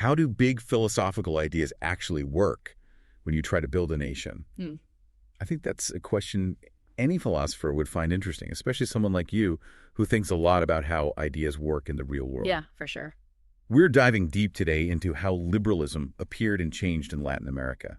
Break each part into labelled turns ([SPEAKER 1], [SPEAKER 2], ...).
[SPEAKER 1] How do big philosophical ideas actually work when you try to build a nation? I think that's a question any philosopher would find interesting, especially someone like you who thinks a lot about how ideas work in the real world.
[SPEAKER 2] Yeah, for sure.
[SPEAKER 1] We're diving deep today into how liberalism appeared and changed in Latin America.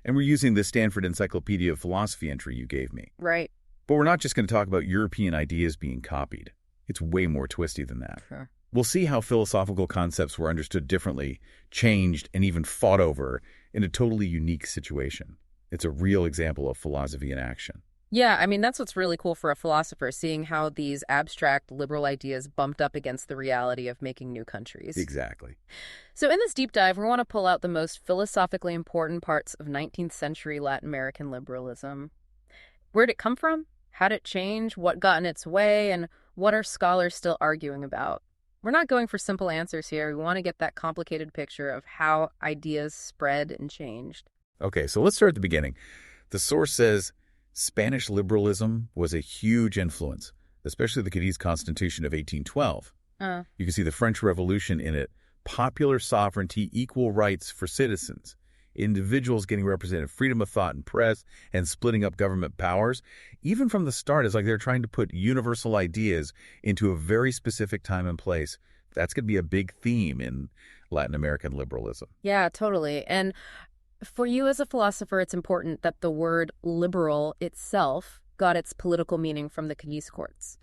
[SPEAKER 1] And we're using the Stanford Encyclopedia of Philosophy entry you gave me.
[SPEAKER 2] Right.
[SPEAKER 1] But we're not just going to talk about European ideas being copied. It's way more twisty than that.
[SPEAKER 2] Sure.
[SPEAKER 1] We'll see how philosophical concepts were understood differently, changed, and even fought over in a totally unique situation. It's a real example of philosophy in action.
[SPEAKER 2] Yeah, I mean, that's what's really cool for a philosopher, seeing how these abstract liberal ideas bumped up against the reality of making new countries.
[SPEAKER 1] Exactly.
[SPEAKER 2] So in this deep dive, we want to pull out the most philosophically important parts of 19th century Latin American liberalism. Where'd it come from? How'd it change? What got in its way? And what are scholars still arguing about? We're not going for simple answers here. We want to get that complicated picture of how ideas spread and changed.
[SPEAKER 1] Okay, so let's start at the beginning. The source says Spanish liberalism was a huge influence, especially the Cadiz Constitution of 1812. You can see the French Revolution in it. Popular sovereignty, equal rights for citizens, individuals getting represented, freedom of thought and press, and splitting up government powers. Even from the start, it's like they're trying to put universal ideas into a very specific time and place. That's going to be a big theme in Latin American liberalism.
[SPEAKER 2] Yeah, totally. And for you as a philosopher, it's important that the word liberal itself got its political meaning from the Cadiz courts.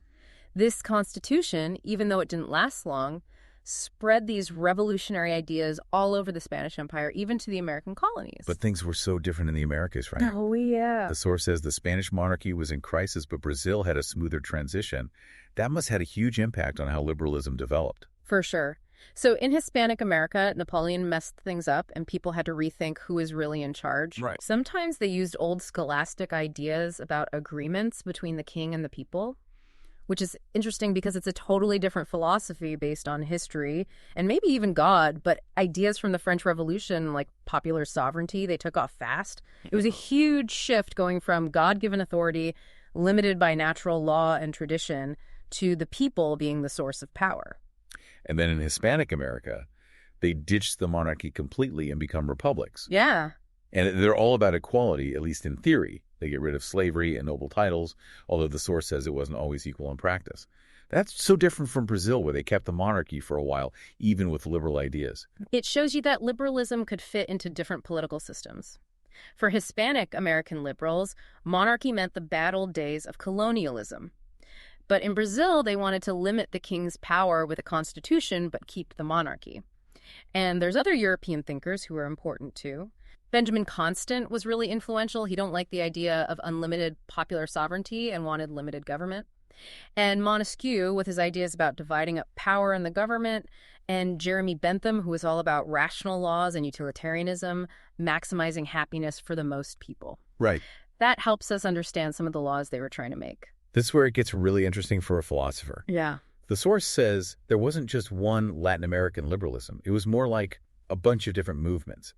[SPEAKER 2] This constitution, even though it didn't last long, spread these revolutionary ideas all over the Spanish Empire, even to the American colonies.
[SPEAKER 1] But things were so different in the Americas, right?
[SPEAKER 2] Oh, yeah.
[SPEAKER 1] The source says the Spanish monarchy was in crisis, but Brazil had a smoother transition. That must have had a huge impact on how liberalism developed.
[SPEAKER 2] For sure. So in Hispanic America, Napoleon messed things up and people had to rethink who is really in charge.
[SPEAKER 1] Right.
[SPEAKER 2] Sometimes they used old scholastic ideas about agreements between the king and the people, which is interesting because it's a totally different philosophy based on history and maybe even God, but ideas from the French Revolution, like popular sovereignty, they took off fast. It was a huge shift going from God-given authority, limited by natural law and tradition, to the people being the source of power.
[SPEAKER 1] And then in Hispanic America, they ditched the monarchy completely and become republics.
[SPEAKER 2] Yeah.
[SPEAKER 1] And they're all about equality, at least in theory. They get rid of slavery and noble titles, although the source says it wasn't always equal in practice. That's so different from Brazil, where they kept the monarchy for a while, even with liberal ideas.
[SPEAKER 2] It shows you that liberalism could fit into different political systems. For Hispanic American liberals, monarchy meant the bad old days of colonialism. But in Brazil, they wanted to limit the king's power with a constitution, but keep the monarchy. And there's other European thinkers who are important too. Benjamin Constant was really influential. He don't like the idea of unlimited popular sovereignty and wanted limited government. And Montesquieu, with his ideas about dividing up power in the government, and Jeremy Bentham, who was all about rational laws and utilitarianism, maximizing happiness for the most people.
[SPEAKER 1] Right.
[SPEAKER 2] That helps us understand some of the laws they were trying to make.
[SPEAKER 1] This is where it gets really interesting for a philosopher.
[SPEAKER 2] Yeah.
[SPEAKER 1] The source says there wasn't just one Latin American liberalism. It was more like a bunch of different movements.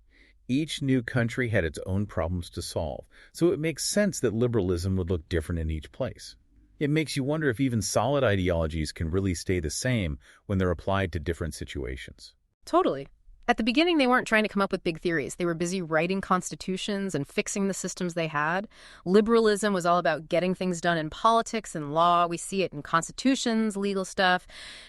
[SPEAKER 1] Each new country had its own problems to solve, so it makes sense that liberalism would look different in each place. It makes you wonder if even solid ideologies can really stay the same when they're applied to different situations.
[SPEAKER 2] Totally. At the beginning, they weren't trying to come up with big theories. They were busy writing constitutions and fixing the systems they had. Liberalism was all about getting things done in politics and law. We see it in constitutions, legal stuff,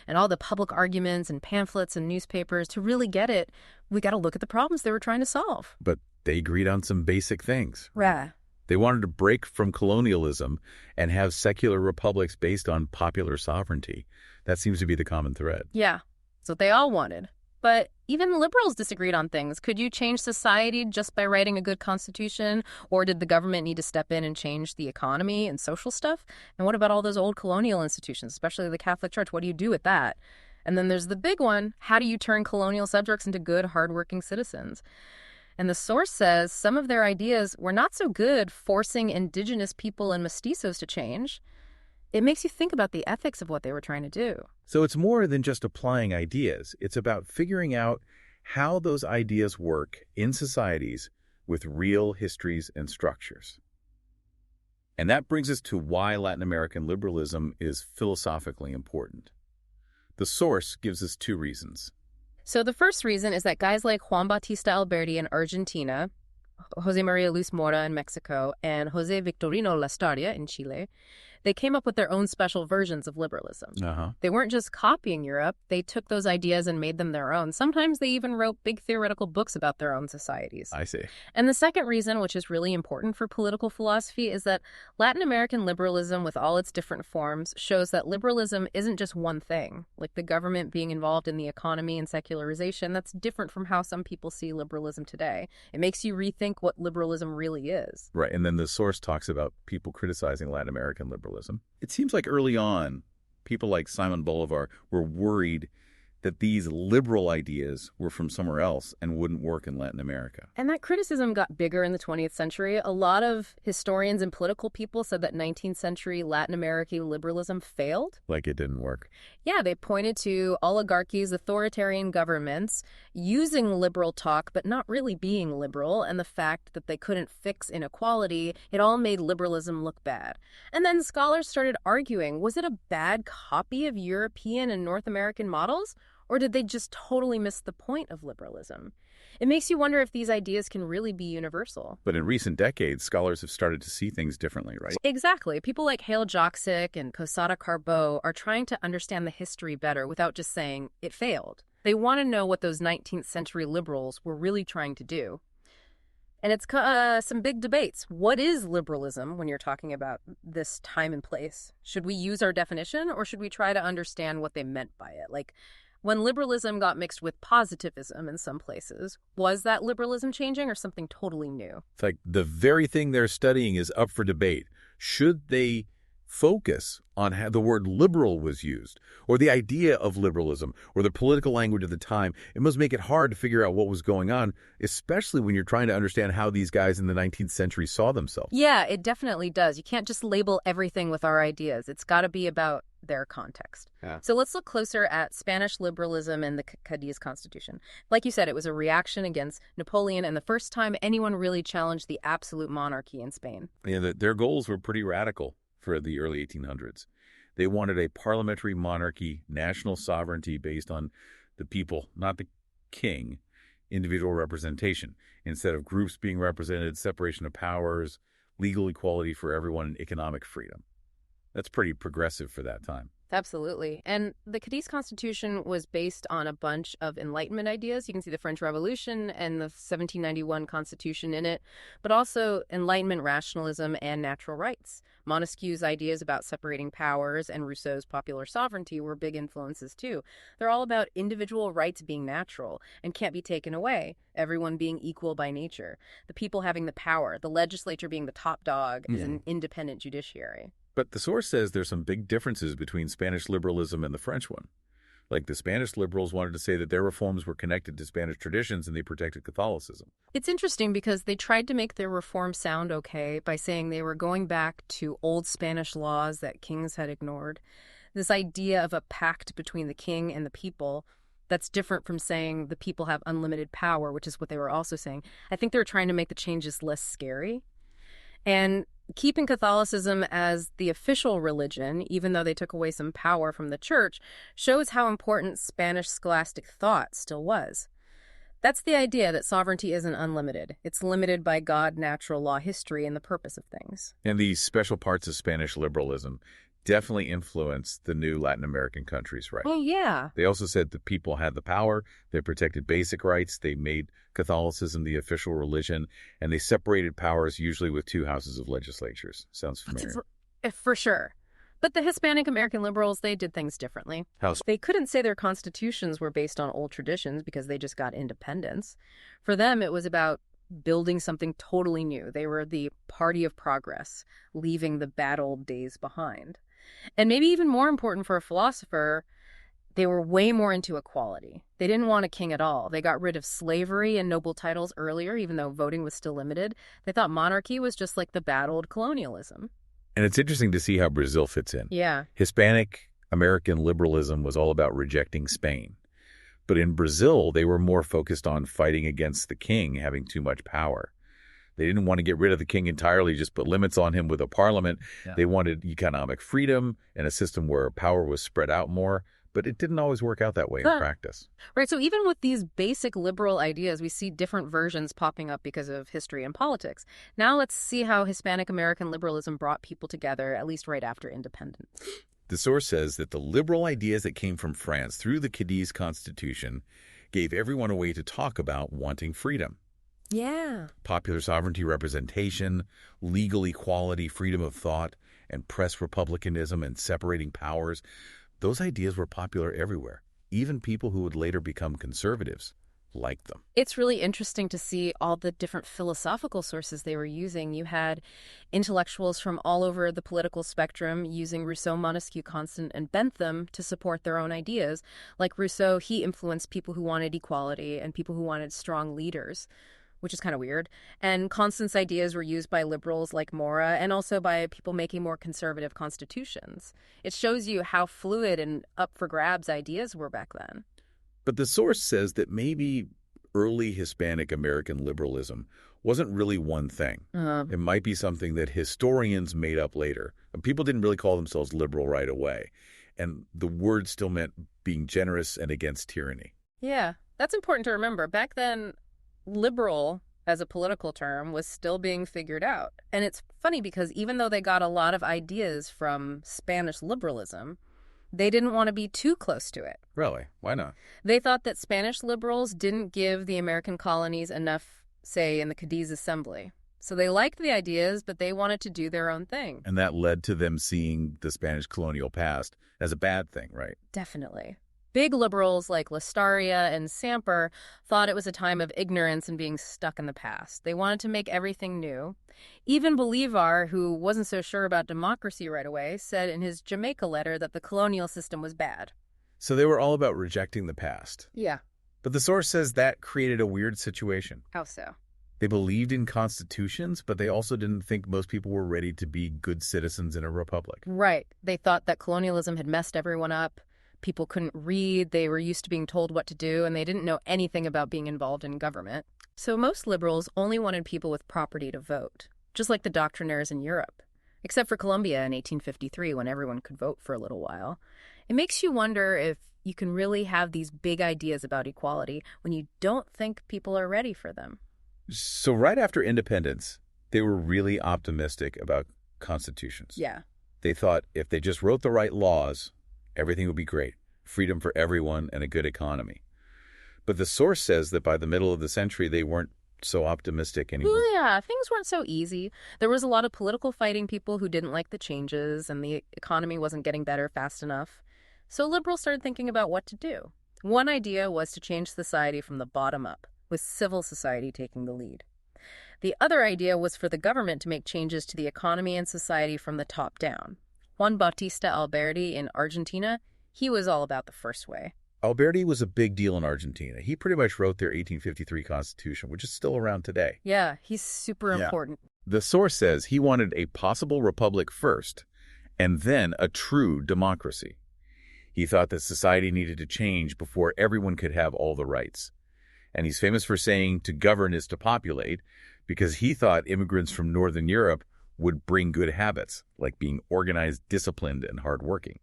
[SPEAKER 2] and all the public arguments and pamphlets and newspapers. To really get it, we got to look at the problems they were trying to solve.
[SPEAKER 1] But they agreed on some basic things.
[SPEAKER 2] Right.
[SPEAKER 1] They wanted to break from colonialism and have secular republics based on popular sovereignty. That seems to be the common thread.
[SPEAKER 2] Yeah, that's what they all wanted. But even liberals disagreed on things. Could you change society just by writing a good constitution? Or did the government need to step in and change the economy and social stuff? And what about all those old colonial institutions, especially the Catholic Church? What do you do with that? And then there's the big one. How do you turn colonial subjects into good, hardworking citizens? And the source says some of their ideas were not so good forcing indigenous people and mestizos to change. It makes you think about the ethics of what they were trying to do.
[SPEAKER 1] So it's more than just applying ideas. It's about figuring out how those ideas work in societies with real histories and structures. And that brings us to why Latin American liberalism is philosophically important. The source gives us two reasons.
[SPEAKER 2] So the first reason is that guys like Juan Bautista Alberti in Argentina, Jose Maria Luis Mora in Mexico, and Jose Victorino Lastaria in Chile, they came up with their own special versions of liberalism. They weren't just copying Europe, they took those ideas and made them their own. Sometimes they even wrote big theoretical books about their own societies.
[SPEAKER 1] I see.
[SPEAKER 2] And the second reason, which is really important for political philosophy, is that Latin American liberalism, with all its different forms, shows that liberalism isn't just one thing, like the government being involved in the economy and secularization. That's different from how some people see liberalism today. It makes you rethink what liberalism really is.
[SPEAKER 1] Right, and then the source talks about people criticizing Latin American liberalism. It seems like early on, people like Simon Bolivar were worried that these liberal ideas were from somewhere else and wouldn't work in Latin America.
[SPEAKER 2] And that criticism got bigger in the 20th century. A lot of historians and political people said that 19th century Latin American liberalism failed.
[SPEAKER 1] Like it didn't work.
[SPEAKER 2] Yeah, they pointed to oligarchies, authoritarian governments, using liberal talk, but not really being liberal, and the fact that they couldn't fix inequality. It all made liberalism look bad. And then scholars started arguing, was it a bad copy of European and North American models? Or did they just totally miss the point of liberalism? It makes you wonder if these ideas can really be universal.
[SPEAKER 1] But in recent decades, scholars have started to see things differently, right?
[SPEAKER 2] Exactly. People like Hale Joksic and Kosada Carbo are trying to understand the history better without just saying it failed. They want to know what those 19th century liberals were really trying to do. And it's some big debates. What is liberalism when you're talking about this time and place? Should we use our definition, or should we try to understand what they meant by it? Like, when liberalism got mixed with positivism in some places, was that liberalism changing or something totally new?
[SPEAKER 1] It's like the very thing they're studying is up for debate. Should they focus on how the word liberal was used, or the idea of liberalism, or the political language of the time? It must make it hard to figure out what was going on, especially when you're trying to understand how these guys in the 19th century saw themselves.
[SPEAKER 2] Yeah, it definitely does. You can't just label everything with our ideas. It's got to be about their context.
[SPEAKER 1] Yeah.
[SPEAKER 2] So let's look closer at Spanish liberalism and the Cadiz Constitution. Like you said, it was a reaction against Napoleon and the first time anyone really challenged the absolute monarchy in Spain.
[SPEAKER 1] Yeah, their goals were pretty radical for the early 1800s. They wanted a parliamentary monarchy, national sovereignty based on the people, not the king, individual representation. Instead of groups being represented, separation of powers, legal equality for everyone, and economic freedom. That's pretty progressive for that time.
[SPEAKER 2] Absolutely. And the Cadiz Constitution was based on a bunch of Enlightenment ideas. You can see the French Revolution and the 1791 Constitution in it, but also Enlightenment rationalism and natural rights. Montesquieu's ideas about separating powers and Rousseau's popular sovereignty were big influences too. They're all about individual rights being natural and can't be taken away, everyone being equal by nature, the people having the power, the legislature being the top dog as an independent judiciary.
[SPEAKER 1] But the source says there's some big differences between Spanish liberalism and the French one. Like the Spanish liberals wanted to say that their reforms were connected to Spanish traditions and they protected Catholicism.
[SPEAKER 2] It's interesting because they tried to make their reform sound okay by saying they were going back to old Spanish laws that kings had ignored. This idea of a pact between the king and the people, that's different from saying the people have unlimited power, which is what they were also saying. I think they were trying to make the changes less scary. And keeping Catholicism as the official religion, even though they took away some power from the church, shows how important Spanish scholastic thought still was. That's the idea that sovereignty isn't unlimited. It's limited by God, natural law, history, and the purpose of things.
[SPEAKER 1] And these special parts of Spanish liberalism definitely influenced the new Latin American countries, right?
[SPEAKER 2] Oh, yeah.
[SPEAKER 1] They also said the people had the power, they protected basic rights, they made Catholicism the official religion, and they separated powers usually with two houses of legislatures. Sounds familiar.
[SPEAKER 2] For sure. But the Hispanic American liberals, they did things differently.
[SPEAKER 1] How?
[SPEAKER 2] They couldn't say their constitutions were based on old traditions because they just got independence. For them, it was about building something totally new. They were the party of progress, leaving the bad old days behind. And maybe even more important for a philosopher, they were way more into equality. They didn't want a king at all. They got rid of slavery and noble titles earlier, even though voting was still limited. They thought monarchy was just like the bad old colonialism.
[SPEAKER 1] And it's interesting to see how Brazil fits in.
[SPEAKER 2] Yeah.
[SPEAKER 1] Hispanic American liberalism was all about rejecting Spain. But in Brazil, they were more focused on fighting against the king having too much power. They didn't want to get rid of the king entirely, just put limits on him with a parliament. Yeah. They wanted economic freedom and a system where power was spread out more, but it didn't always work out that way in practice.
[SPEAKER 2] Right, so even with these basic liberal ideas, we see different versions popping up because of history and politics. Now let's see how Hispanic American liberalism brought people together, at least right after independence.
[SPEAKER 1] The source says that the liberal ideas that came from France through the Cadiz Constitution gave everyone a way to talk about wanting freedom.
[SPEAKER 2] Yeah.
[SPEAKER 1] Popular sovereignty representation, legal equality, freedom of thought, and press republicanism and separating powers. Those ideas were popular everywhere. Even people who would later become conservatives liked them.
[SPEAKER 2] It's really interesting to see all the different philosophical sources they were using. You had intellectuals from all over the political spectrum using Rousseau, Montesquieu, Constant, and Bentham to support their own ideas. Like Rousseau, he influenced people who wanted equality and people who wanted strong leaders, which is kind of weird. And Constant's ideas were used by liberals like Mora and also by people making more conservative constitutions. It shows you how fluid and up for grabs ideas were back then.
[SPEAKER 1] But the source says that maybe early Hispanic American liberalism wasn't really one thing. It might be something that historians made up later. People didn't really call themselves liberal right away. And the word still meant being generous and against tyranny.
[SPEAKER 2] Yeah, that's important to remember. Back then, liberal as a political term was still being figured out. And it's funny because even though they got a lot of ideas from Spanish liberalism, they didn't want to be too close to it.
[SPEAKER 1] Really? Why not?
[SPEAKER 2] They thought that Spanish liberals didn't give the American colonies enough say in the Cadiz Assembly. So they liked the ideas, but they wanted to do their own thing.
[SPEAKER 1] And that led to them seeing the Spanish colonial past as a bad thing, right?
[SPEAKER 2] Definitely. Big liberals like Lastaria and Samper thought it was a time of ignorance and being stuck in the past. They wanted to make everything new. Even Bolivar, who wasn't so sure about democracy right away, said in his Jamaica letter that the colonial system was bad.
[SPEAKER 1] So they were all about rejecting the past.
[SPEAKER 2] Yeah.
[SPEAKER 1] But the source says that created a weird situation.
[SPEAKER 2] How so?
[SPEAKER 1] They believed in constitutions, but they also didn't think most people were ready to be good citizens in a republic.
[SPEAKER 2] Right. They thought that colonialism had messed everyone up. People couldn't read, they were used to being told what to do, and they didn't know anything about being involved in government. So most liberals only wanted people with property to vote, just like the doctrinaires in Europe, except for Colombia in 1853 when everyone could vote for a little while. It makes you wonder if you can really have these big ideas about equality when you don't think people are ready for them.
[SPEAKER 1] So right after independence, they were really optimistic about constitutions.
[SPEAKER 2] Yeah.
[SPEAKER 1] They thought if they just wrote the right laws, everything would be great. Freedom for everyone and a good economy. But the source says that by the middle of the century, they weren't so optimistic anymore.
[SPEAKER 2] Well, yeah, things weren't so easy. There was a lot of political fighting people who didn't like the changes, and the economy wasn't getting better fast enough. So liberals started thinking about what to do. One idea was to change society from the bottom up, with civil society taking the lead. The other idea was for the government to make changes to the economy and society from the top down. Juan Bautista Alberti in Argentina, he was all about the first way.
[SPEAKER 1] Alberti was a big deal in Argentina. He pretty much wrote their 1853 constitution, which is still around today.
[SPEAKER 2] Yeah, he's super important.
[SPEAKER 1] The source says he wanted a possible republic first, and then a true democracy. He thought that society needed to change before everyone could have all the rights. And he's famous for saying to govern is to populate, because he thought immigrants from Northern Europe would bring good habits, like being organized, disciplined, and hardworking.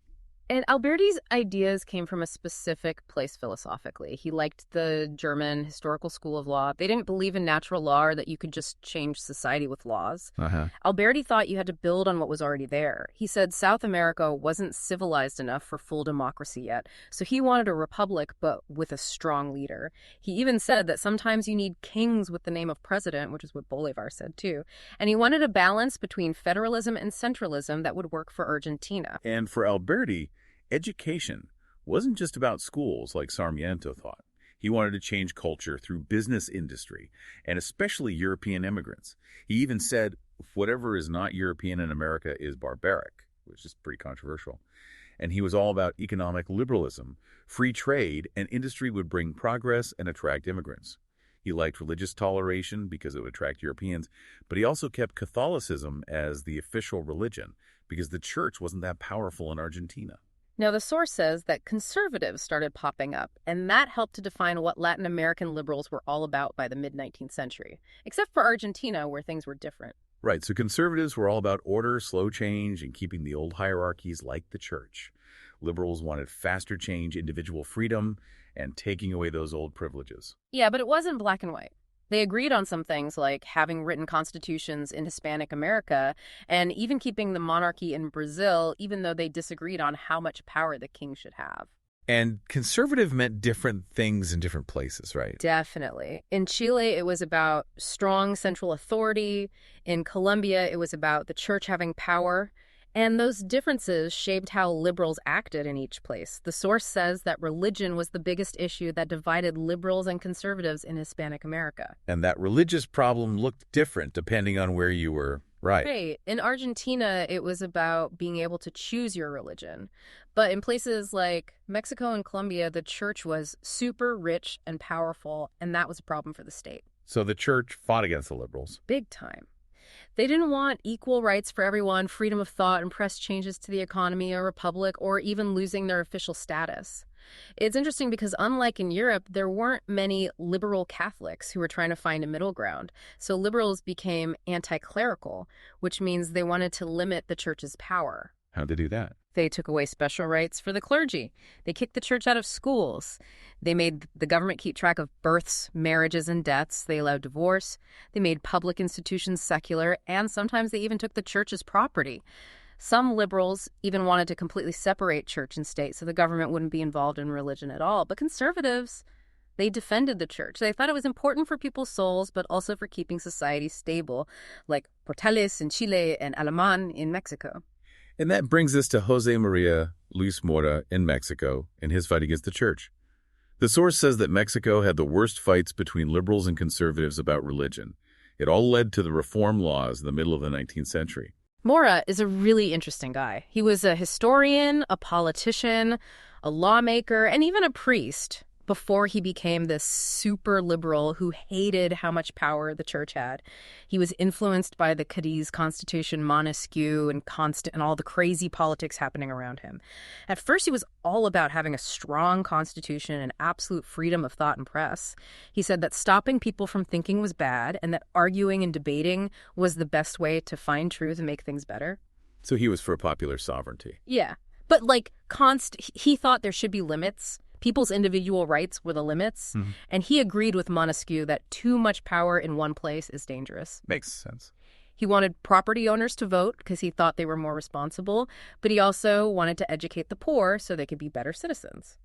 [SPEAKER 2] And Alberti's ideas came from a specific place philosophically. He liked the German historical school of law. They didn't believe in natural law or that you could just change society with laws. Alberti thought you had to build on what was already there. He said South America wasn't civilized enough for full democracy yet, so he wanted a republic but with a strong leader. He even said that sometimes you need kings with the name of president, which is what Bolivar said too. And he wanted a balance between federalism and centralism that would work for Argentina.
[SPEAKER 1] And for Alberti, education wasn't just about schools like Sarmiento thought. He wanted to change culture through business industry, and especially European immigrants. He even said, whatever is not European in America is barbaric, which is pretty controversial. And he was all about economic liberalism, free trade, and industry would bring progress and attract immigrants. He liked religious toleration because it would attract Europeans, but he also kept Catholicism as the official religion because the church wasn't that powerful in Argentina.
[SPEAKER 2] Now, the source says that conservatives started popping up, and that helped to define what Latin American liberals were all about by the mid-19th century, except for Argentina, where things were different.
[SPEAKER 1] Right, so conservatives were all about order, slow change, and keeping the old hierarchies like the church, Liberals wanted faster change, individual freedom, and taking away those old privileges.
[SPEAKER 2] Yeah, but it wasn't black and white. They agreed on some things like having written constitutions in Hispanic America and even keeping the monarchy in Brazil, even though they disagreed on how much power the king should have.
[SPEAKER 1] And conservative meant different things in different places, right?
[SPEAKER 2] Definitely. In Chile, it was about strong central authority. In Colombia, it was about the church having power. And those differences shaped how liberals acted in each place. The source says that religion was the biggest issue that divided liberals and conservatives in Hispanic America.
[SPEAKER 1] And that religious problem looked different depending on where you were. Right.
[SPEAKER 2] In Argentina, it was about being able to choose your religion. But in places like Mexico and Colombia, the church was super rich and powerful, and that was a problem for the state.
[SPEAKER 1] So the church fought against the liberals.
[SPEAKER 2] Big time. They didn't want equal rights for everyone, freedom of thought, and press changes to the economy, a republic, or even losing their official status. It's interesting because unlike in Europe, there weren't many liberal Catholics who were trying to find a middle ground. So liberals became anti-clerical, which means they wanted to limit the church's power.
[SPEAKER 1] How'd they do that?
[SPEAKER 2] They took away special rights for the clergy. They kicked the church out of schools. They made the government keep track of births, marriages, and deaths. They allowed divorce. They made public institutions secular, and sometimes they even took the church's property. Some liberals even wanted to completely separate church and state so the government wouldn't be involved in religion at all. But conservatives, they defended the church. They thought it was important for people's souls, but also for keeping society stable, like Portales in Chile and Alemán in Mexico.
[SPEAKER 1] And that brings us to Jose Maria Luis Mora in Mexico and his fight against the church. The source says that Mexico had the worst fights between liberals and conservatives about religion. It all led to the reform laws in the middle of the 19th century.
[SPEAKER 2] Mora is a really interesting guy. He was a historian, a politician, a lawmaker, and even a priest before he became this super liberal who hated how much power the church had. He was influenced by the Cadiz Constitution, Montesquieu, and all the crazy politics happening around him. At first, he was all about having a strong constitution and absolute freedom of thought and press. He said that stopping people from thinking was bad and that arguing and debating was the best way to find truth and make things better.
[SPEAKER 1] So he was for popular sovereignty.
[SPEAKER 2] Yeah. But he thought there should be limits. People's individual rights were the limits, and he agreed with Montesquieu that too much power in one place is dangerous.
[SPEAKER 1] Makes sense.
[SPEAKER 2] He wanted property owners to vote because he thought they were more responsible, but he also wanted to educate the poor so they could be better citizens.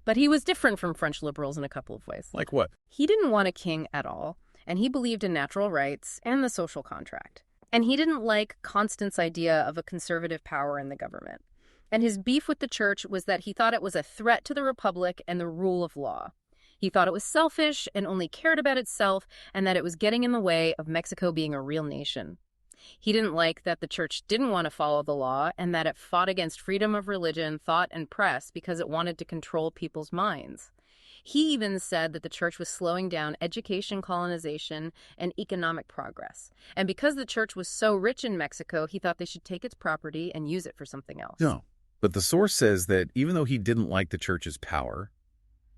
[SPEAKER 2] But he was different from French liberals in a couple of ways.
[SPEAKER 1] Like what?
[SPEAKER 2] He didn't want a king at all, and he believed in natural rights and the social contract. And he didn't like Constant's idea of a conservative power in the government. And his beef with the church was that he thought it was a threat to the republic and the rule of law. He thought it was selfish and only cared about itself, and that it was getting in the way of Mexico being a real nation. He didn't like that the church didn't want to follow the law and that it fought against freedom of religion, thought, and press because it wanted to control people's minds. He even said that the church was slowing down education, colonization, and economic progress. And because the church was so rich in Mexico, he thought they should take its property and use it for something else.
[SPEAKER 1] No. But the source says that even though he didn't like the church's power,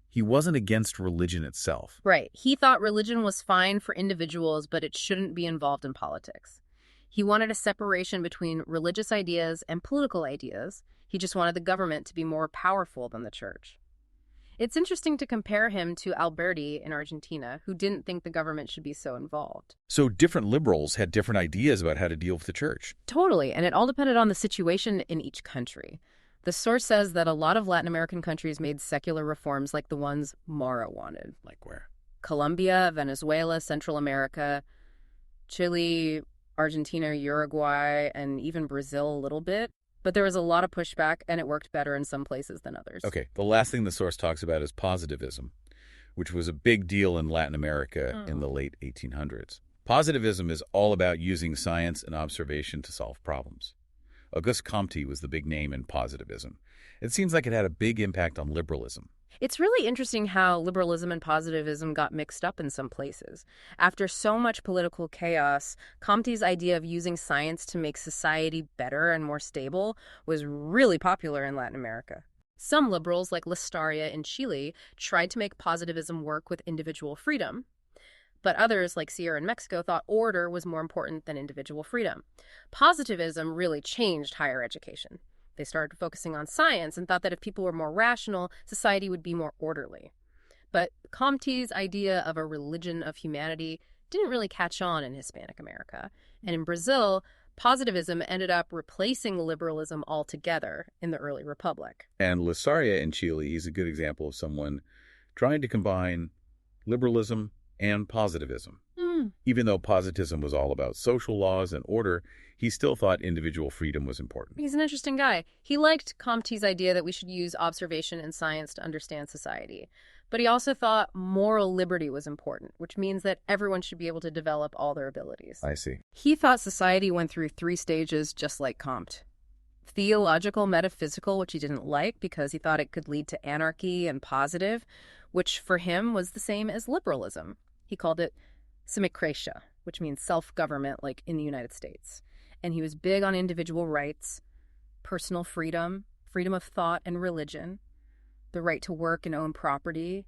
[SPEAKER 1] he wasn't against religion itself.
[SPEAKER 2] Right. He thought religion was fine for individuals, but it shouldn't be involved in politics. He wanted a separation between religious ideas and political ideas. He just wanted the government to be more powerful than the church. It's interesting to compare him to Alberti in Argentina, who didn't think the government should be so involved.
[SPEAKER 1] So different liberals had different ideas about how to deal with the church.
[SPEAKER 2] Totally, and it all depended on the situation in each country. The source says that a lot of Latin American countries made secular reforms like the ones Mora wanted.
[SPEAKER 1] Like where?
[SPEAKER 2] Colombia, Venezuela, Central America, Chile, Argentina, Uruguay, and even Brazil a little bit. But there was a lot of pushback, and it worked better in some places than others.
[SPEAKER 1] Okay, the last thing the source talks about is positivism, which was a big deal in Latin America in the late 1800s. Positivism is all about using science and observation to solve problems. Auguste Comte was the big name in positivism. It seems like it had a big impact on liberalism.
[SPEAKER 2] It's really interesting how liberalism and positivism got mixed up in some places. After so much political chaos, Comte's idea of using science to make society better and more stable was really popular in Latin America. Some liberals, like Lestaria in Chile, tried to make positivism work with individual freedom. But others, like Sierra in Mexico, thought order was more important than individual freedom. Positivism really changed higher education. They started focusing on science and thought that if people were more rational, society would be more orderly. But Comte's idea of a religion of humanity didn't really catch on in Hispanic America. And in Brazil, positivism ended up replacing liberalism altogether in the early republic.
[SPEAKER 1] And Lassaria in Chile is a good example of someone trying to combine liberalism and positivism. Even though positivism was all about social laws and order, he still thought individual freedom was important.
[SPEAKER 2] He's an interesting guy. He liked Comte's idea that we should use observation and science to understand society. But he also thought moral liberty was important, which means that everyone should be able to develop all their abilities.
[SPEAKER 1] I see.
[SPEAKER 2] He thought society went through 3 stages just like Comte. Theological, metaphysical, which he didn't like because he thought it could lead to anarchy, and positive, which for him was the same as liberalism. He called it simicratia, which means self-government, like in the United States. And he was big on individual rights, personal freedom, freedom of thought and religion, the right to work and own property,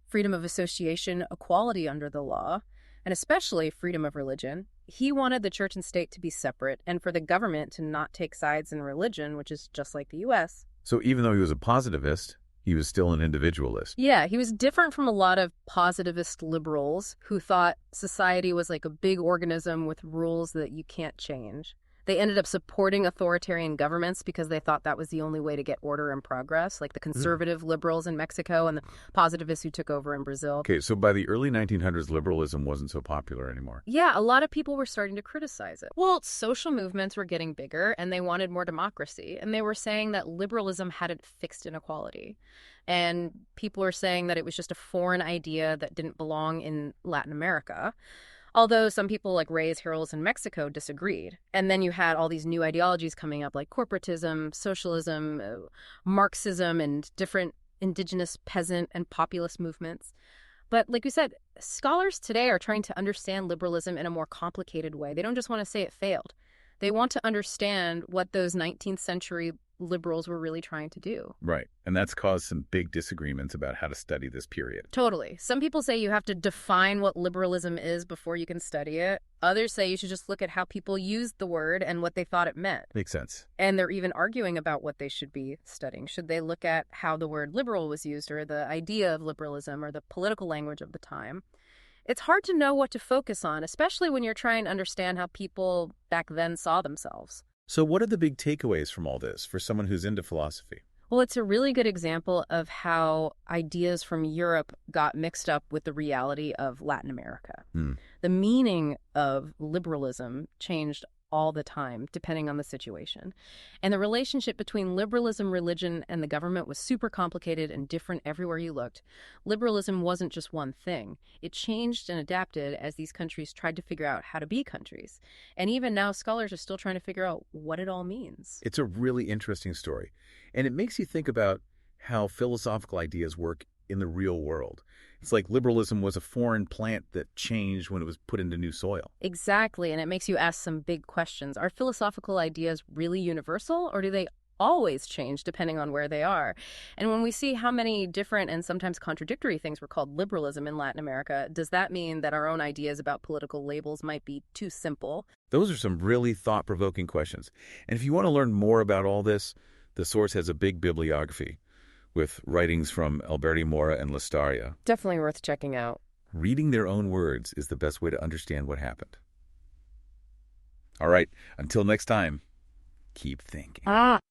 [SPEAKER 2] freedom of association, equality under the law, and especially freedom of religion. He wanted the church and state to be separate and for the government to not take sides in religion, which is just like the U.S.
[SPEAKER 1] So even though he was a positivist, he was still an individualist.
[SPEAKER 2] Yeah, he was different from a lot of positivist liberals who thought society was like a big organism with rules that you can't change. They ended up supporting authoritarian governments because they thought that was the only way to get order and progress, like the conservative liberals in Mexico and the positivists who took over in Brazil.
[SPEAKER 1] Okay, so by the early 1900s, liberalism wasn't so popular anymore.
[SPEAKER 2] Yeah, a lot of people were starting to criticize it. Well, social movements were getting bigger and they wanted more democracy. And they were saying that liberalism hadn't fixed inequality. And people were saying that it was just a foreign idea that didn't belong in Latin America. Although some people like Reyes Hirals in Mexico disagreed. And then you had all these new ideologies coming up like corporatism, socialism, Marxism, and different indigenous peasant and populist movements. But like we said, scholars today are trying to understand liberalism in a more complicated way. They don't just want to say it failed. They want to understand what those 19th century liberals were really trying to do.
[SPEAKER 1] Right. And that's caused some big disagreements about how to study this period.
[SPEAKER 2] Totally. Some people say you have to define what liberalism is before you can study it. Others say you should just look at how people used the word and what they thought it meant.
[SPEAKER 1] Makes sense.
[SPEAKER 2] And they're even arguing about what they should be studying. Should they look at how the word liberal was used or the idea of liberalism or the political language of the time? It's hard to know what to focus on, especially when you're trying to understand how people back then saw themselves.
[SPEAKER 1] So what are the big takeaways from all this for someone who's into philosophy?
[SPEAKER 2] Well, it's a really good example of how ideas from Europe got mixed up with the reality of Latin America. The meaning of liberalism changed all the time, depending on the situation. And the relationship between liberalism, religion, and the government was super complicated and different everywhere you looked. Liberalism wasn't just one thing. It changed and adapted as these countries tried to figure out how to be countries. And even now, scholars are still trying to figure out what it all means.
[SPEAKER 1] It's a really interesting story. And it makes you think about how philosophical ideas work in the real world. It's like liberalism was a foreign plant that changed when it was put into new soil.
[SPEAKER 2] Exactly, and it makes you ask some big questions. Are philosophical ideas really universal, or do they always change depending on where they are? And when we see how many different and sometimes contradictory things were called liberalism in Latin America, does that mean that our own ideas about political labels might be too simple?
[SPEAKER 1] Those are some really thought-provoking questions. And if you want to learn more about all this, the source has a big bibliography with writings from Alberti Mora and Lassaria.
[SPEAKER 2] Definitely worth checking out.
[SPEAKER 1] Reading their own words is the best way to understand what happened. All right, until next time, keep thinking.